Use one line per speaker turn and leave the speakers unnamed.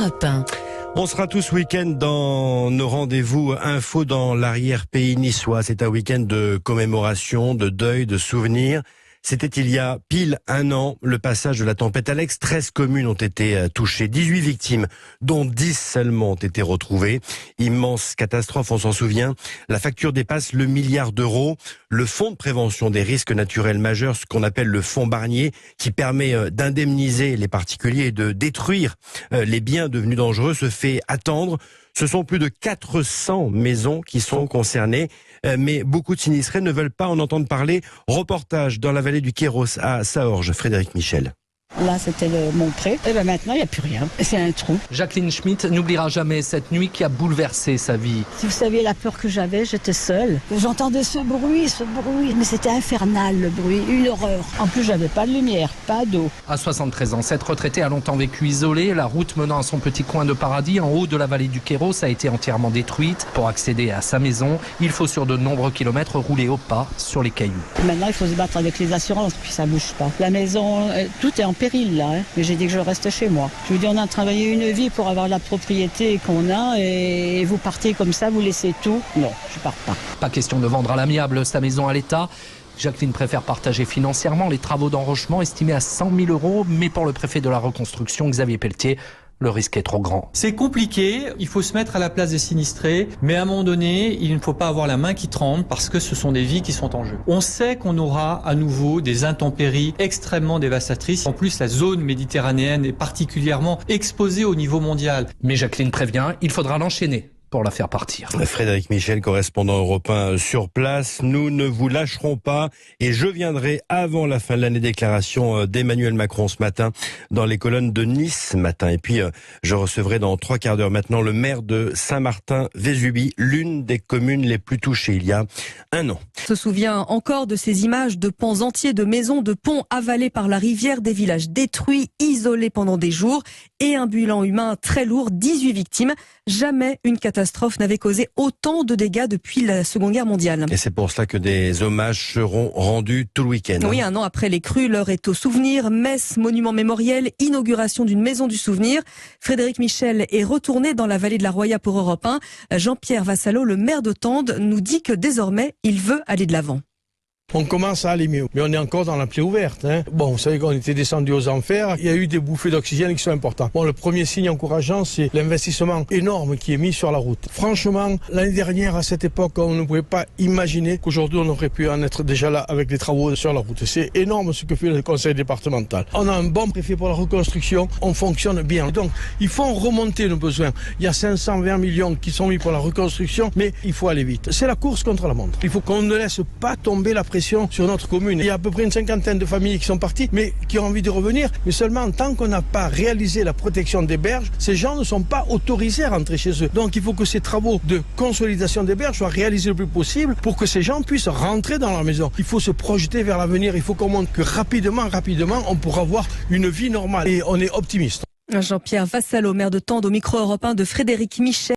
Europe 1.
On sera tous week-end dans nos rendez-vous info dans l'arrière-pays niçois. C'est un week-end de commémoration, de deuil, de souvenirs. C'était il y a pile un an, le passage de la tempête Alex. 13 communes ont été touchées, 18 victimes, dont 10 seulement ont été retrouvées. Immense catastrophe, on s'en souvient. La facture dépasse le milliard d'euros. Le fonds de prévention des risques naturels majeurs, ce qu'on appelle le fonds Barnier, qui permet d'indemniser les particuliers et de détruire les biens devenus dangereux, se fait attendre. Ce sont plus de 400 maisons qui sont concernées, mais beaucoup de sinistrés ne veulent pas en entendre parler. Reportage dans la vallée du Queyros à Saorge, Frédéric Michel.
Là, c'était mon pré. Et ben maintenant, il n'y a plus rien. C'est un trou.
Jacqueline Schmitt n'oubliera jamais cette nuit qui a bouleversé sa vie.
Si vous saviez la peur que j'avais, j'étais seule. J'entendais ce bruit. Mais c'était infernal, le bruit. Une horreur. En plus, j'avais pas de lumière, pas d'eau.
À 73 ans, cette retraitée a longtemps vécu isolée. La route menant à son petit coin de paradis, en haut de la vallée du Queyros, a été entièrement détruite. Pour accéder à sa maison, il faut sur de nombreux kilomètres rouler au pas sur les cailloux.
Maintenant, il faut se battre avec les assurances, puis ça bouge pas. La maison, tout est en péril là, mais j'ai dit que je reste chez moi. Je vous dis, on a travaillé une vie pour avoir la propriété qu'on a et vous partez comme ça, vous laissez tout. Non, je pars pas.
Pas question de vendre à l'amiable sa maison à l'État. Jacqueline préfère partager financièrement les travaux d'enrochement estimés à 100 000 €, mais pour le préfet de la reconstruction, Xavier Pelletier, le risque est trop grand.
C'est compliqué, il faut se mettre à la place des sinistrés, mais à un moment donné, il ne faut pas avoir la main qui tremble parce que ce sont des vies qui sont en jeu. On sait qu'on aura à nouveau des intempéries extrêmement dévastatrices. En plus, la zone méditerranéenne est particulièrement exposée au niveau mondial.
Mais Jacqueline prévient, il faudra l'enchaîner pour la faire partir.
Frédéric Michel, correspondant européen sur place. Nous ne vous lâcherons pas et je viendrai avant la fin de l'année. Déclaration d'Emmanuel Macron ce matin dans les colonnes de Nice matin. Et puis je recevrai dans 3 quarts d'heure maintenant le maire de Saint-Martin-Vésubie, l'une des communes les plus touchées il y a un an.
On se souvient encore de ces images de pans entiers, de maisons, de ponts avalés par la rivière, des villages détruits, isolés pendant des jours et un bilan humain très lourd, 18 victimes. Jamais une catastrophe n'avait causé autant de dégâts depuis la Seconde Guerre mondiale.
Et c'est pour cela que des hommages seront rendus tout le week-end.
Oui, un an après les crues, l'heure est au souvenir. Messe, monument mémoriel, inauguration d'une maison du souvenir. Frédéric Michel est retourné dans la vallée de la Roya pour Europe 1. Jean-Pierre Vassallo, le maire de Tende, nous dit que désormais, il veut aller de l'avant.
On commence à aller mieux, mais on est encore dans la plaie ouverte. Bon, vous savez qu'on était descendu aux enfers, il y a eu des bouffées d'oxygène qui sont importantes. Bon, le premier signe encourageant, c'est l'investissement énorme qui est mis sur la route. Franchement, l'année dernière, à cette époque, on ne pouvait pas imaginer qu'aujourd'hui, on aurait pu en être déjà là avec des travaux sur la route. C'est énorme ce que fait le conseil départemental. On a un bon préfet pour la reconstruction, on fonctionne bien. Donc, il faut remonter nos besoins. Il y a 520 millions qui sont mis pour la reconstruction, mais il faut aller vite. C'est la course contre la montre. Il faut qu'on ne laisse pas tomber la pression sur notre commune. Il y a à peu près une 50aine de familles qui sont parties, mais qui ont envie de revenir. Mais seulement tant qu'on n'a pas réalisé la protection des berges, ces gens ne sont pas autorisés à rentrer chez eux. Donc il faut que ces travaux de consolidation des berges soient réalisés le plus possible pour que ces gens puissent rentrer dans leur maison. Il faut se projeter vers l'avenir. Il faut qu'on montre que rapidement, on pourra avoir une vie normale. Et on est optimiste.
Jean-Pierre Vassallo, maire de Tende, au micro européen de Frédéric Michel.